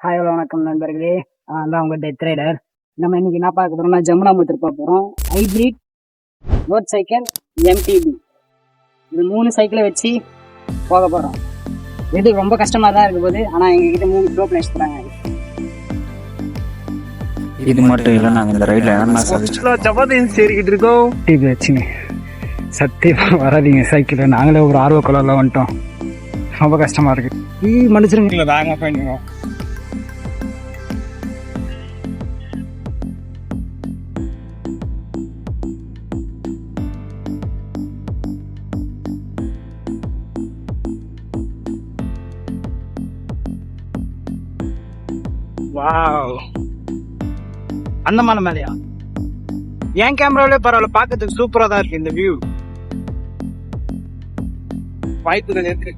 Hi வணக்கம் நண்பர்களே. நான் தான் உங்கள் டெத் ரைடர். நம்ம இன்னைக்கு என்ன பார்க்க போறோம்னா ஜமுனா மூத்தர் பார்க்க போகிறோம். ஹைப்ரிட் ரோட் சைக்கிள் எம்டிபி, இது 3 சைக்கிளை வச்சு போக போகிறோம். எது ரொம்ப கஷ்டமாக தான் இருக்க போது, ஆனால் எங்ககிட்ட 3 ப்ரோ பிளேஸ் தராங்க. இது மட்டும் இல்லை, நாங்கள் இந்த ரைடில் என்ன சப்பாத்தியும் சரிக்கிட்டு இருக்கோம். டிபி வச்சுங்க சத்தியமாக வராதிங்க சைக்கிள். நாங்களே ஒரு ஆர்வ கொலரில் வந்துட்டோம். ரொம்ப கஷ்டமாக இருக்குது. மன்னிச்சிருங்க. தாங்க பண்ணுங்க. வாவ், அந்த மலை மேலையா? என் கேமராவிலே பரவாயில்ல, பார்க்கறதுக்கு சூப்பரா தான் இருக்கு இந்த வியூ. வாய்ப்புகள் இருக்கு.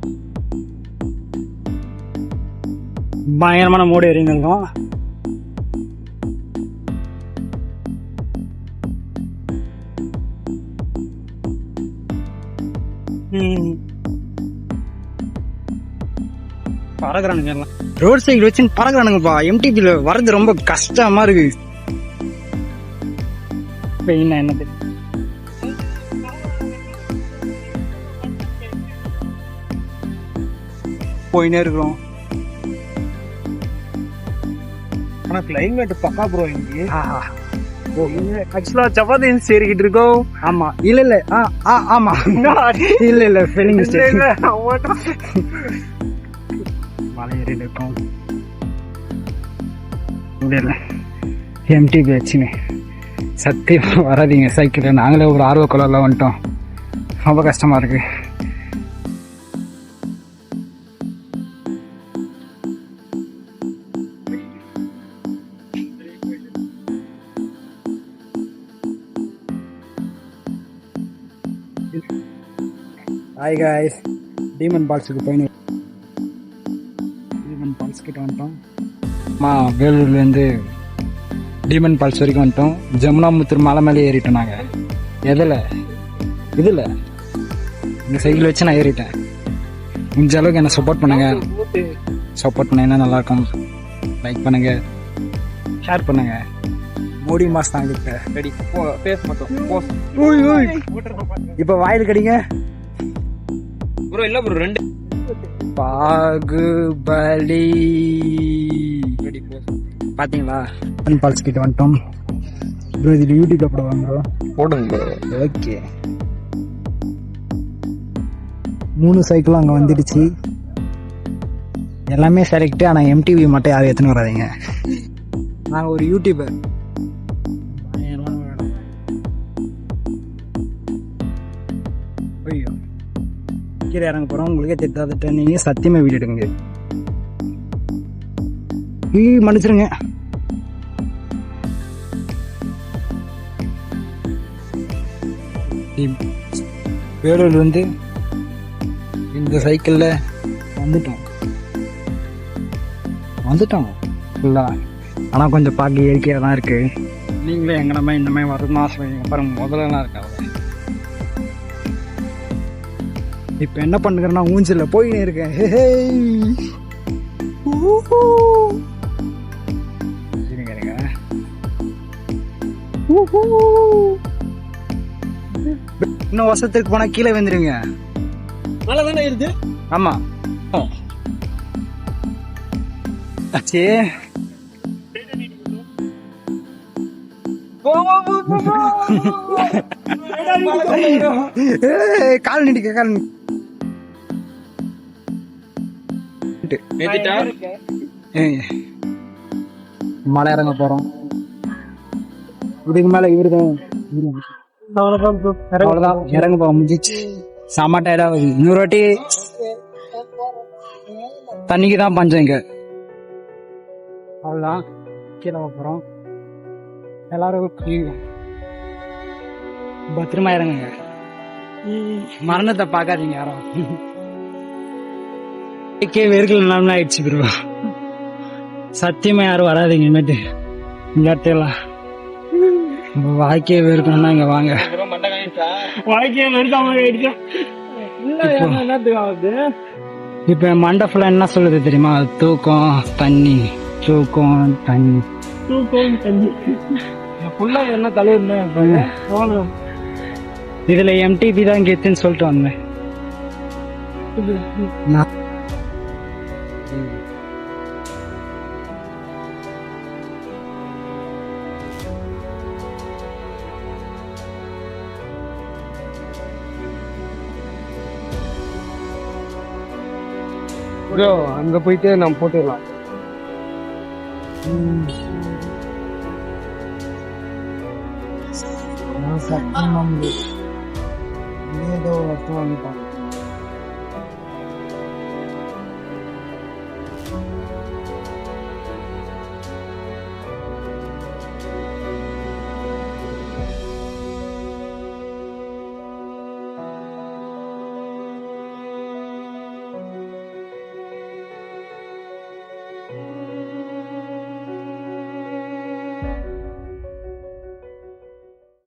பயங்கரமான மூடு எறிஞ்சிருக்கோம். பறக்குறானுங்க எல்லாம். ரோட் சைக்கிள் வச்சு பறக்குறானுங்கப்பா. எம்டிபில வர்றது ரொம்ப கஷ்டமா இருக்கு. என்னது போயினே இருக்கிறோம். ஆனா கிளைமேட் பக்கா ப்ரோ இங்க. ஆக்சுவலா சப்பாத்தி சரிக்கிட்டு இருக்கோம். ஆமா இல்ல ஆமா இல்ல ஃபீலிங் மலை ஏறி இருக்கோம். முடியல. எம்டிபி வச்சுங்க சத்தியமாக வராதிங்க சைக்கிள். நாங்களே ஒரு ஆர்வ கொலரில் வந்துட்டோம். ரொம்ப கஷ்டமாக இருக்கு. ஹாய் காய்ஸ், டீமன் பால்ஸுக்கு போயின்னு டீமன் பால்ஸ் கிட்ட வந்துட்டோம். வேலூர்லேருந்து டீமன் பால்ஸ் வரைக்கும் வந்துட்டோம். ஜமுனா மூத்தர் மலை மேலே ஏறிட்டோம் நாங்கள். இதில் இந்த சைக்கிள் வச்சு நான் ஏறிட்டேன். முடிஞ்ச அளவுக்கு என்ன சப்போர்ட் பண்ணுங்க. சப்போர்ட் பண்ணீங்கன்னா நல்லாயிருக்கும். லைக் பண்ணுங்க, ஷேர் பண்ணுங்க. மோடி மாஸ் தான் கிட்ட ரெடி. பேஸ் மட்டும். இப்போ வாயில் கடிங்க ப்ரோ. இல்ல ப்ரோ, 2 பாகுபலி பாத்தீங்களா? பால்ஸ் கிட்ட வந்துட்டோம் ப்ரோ. இது யூடியூப்ல போடுவாங்க ப்ரோ, போடுங்க. ஓகே. 3 சைக்கிளும் அங்கே வந்துடுச்சு. எல்லாமே செலக்ட். ஆனால் எம்டிவி மட்டும் யாரும் எத்தனை வராதிங்க. நாங்கள் ஒரு யூடியூபர். ஐயோ, கீழே இறங்க போகிறோம். உங்களுக்கே தெரியாதுட்ட நீங்கள் சத்தியமாக வீடியோ எடுங்க. மன்னிச்சிருங்க. வேலூர் வந்து இந்த சைக்கிளில் வந்துட்டோம் ஃபுல்லாக. ஆனால் கொஞ்சம் பார்க்க இயற்கையாக தான் இருக்குது. நீங்களே எங்கள் நம்ம இந்த மாதிரி வரணும்னு ஆசைப்படுங்க. பாருங்க, முதல்லாம் இருக்காங்க. இப்போ என்ன பண்ணுறேன்னா ஊஞ்சலில் போயினே இருக்கேன். இன்னும் வருஷத்துக்கு போனா கீழே வந்துருங்க. நல்லதானே இருக்கு. ஆமா ஆச்சு. கால் நீட்டிக்க. மலை இறங்க போறோம். இதுக்கு மேல இவருதான் அவ்வளவுதான். இறங்க போக முடிஞ்சிச்சு. செம்ம டயர்டா ஆகுது. 100 வாட்டி தண்ணிக்கு தான் பஞ்சம் இங்க. அவ்வளவுதான், கீழே போறோம். எல்லாரும் பத்திரமா இறங்குங்க. மரணத்தை பார்க்காதீங்க யாரும். வெறுக்கல ஆயிடுச்சு ப்ரோ. சத்தியமா யாரும் வராதிங்க இனிமேட்டு இந்த இடத்தையெல்லாம். வாழ்க்கையை வெறுக்கணும்னா இங்க வாங்க. வாழ்க்கையை வெறுக்காம இப்ப மண்டை ஃபுல்லா என்ன சொல்லுது தெரியுமா? தூக்கம், தண்ணி, தூக்கம் தண்ணி ஃபுல்லா என்ன தலைவர் இதுல எம்டிபி தான் கெத்துன்னு சொல்லிட்டு வந்தேன். ப்ரோ அங்க போயிட்டு நம்ம போட்டுடலாம். ஏதோ ஒருத்தர் வந்துட்டாங்க.